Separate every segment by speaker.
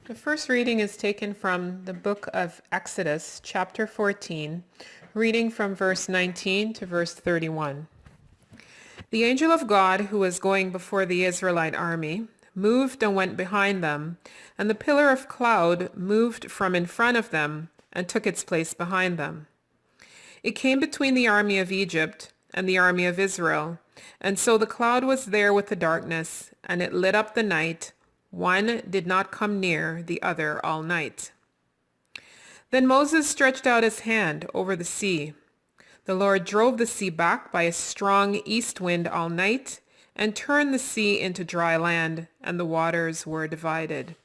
Speaker 1: The first reading is taken from the book of Exodus, chapter 14, reading from verse 19 to verse 31. The angel of God, who was going before the Israelite army, moved and went behind them, and the pillar of cloud moved from in front of them and took its place behind them. It came between the army of Egypt and the army of Israel, and so the cloud was there with the darkness, and it lit up the night. One did not come near the other all night. Then Moses stretched out his hand over the sea. The Lord drove the sea back by a strong east wind all night and turned the sea into dry land, and the waters were divided.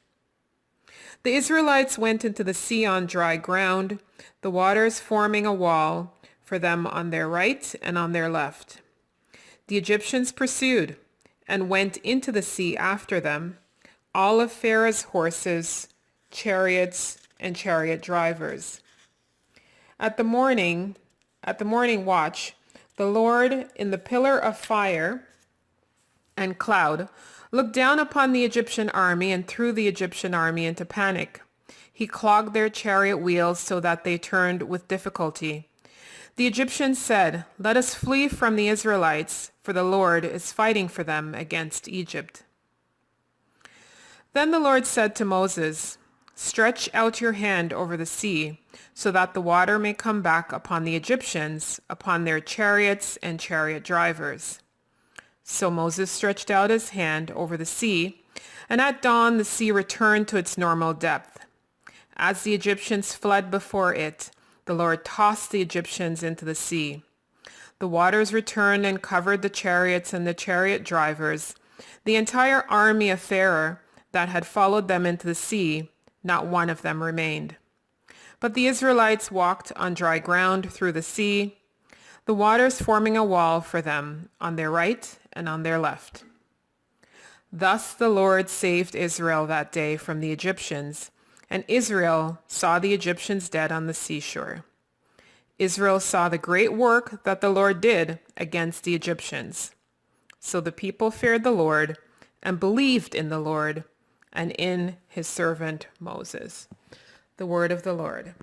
Speaker 1: The Israelites went into the sea on dry ground, the waters forming a wall for them on their right and on their left. The Egyptians pursued and went into the sea after them, all of Pharaoh's horses, chariots, and chariot drivers. At the morning watch, the Lord in the pillar of fire and cloud looked down upon the Egyptian army and threw the Egyptian army into panic. He clogged their chariot wheels so that they turned with difficulty. The Egyptians said, "Let us flee from the Israelites, for the Lord is fighting for them against Egypt." Then the Lord said to Moses, "Stretch out your hand over the sea, so that the water may come back upon the Egyptians, upon their chariots and chariot drivers." So Moses stretched out his hand over the sea, and at dawn the sea returned to its normal depth. As the Egyptians fled before it, the Lord tossed the Egyptians into the sea. The waters returned and covered the chariots and the chariot drivers, the entire army of Pharaoh that had followed them into the sea. Not one of them remained. But the Israelites walked on dry ground through the sea, the waters forming a wall for them on their right and on their left. Thus the Lord saved Israel that day from the Egyptians, and Israel saw the Egyptians dead on the seashore. Israel saw the great work that the Lord did against the Egyptians. So the people feared the Lord and believed in the Lord and in his servant Moses. The word of the Lord.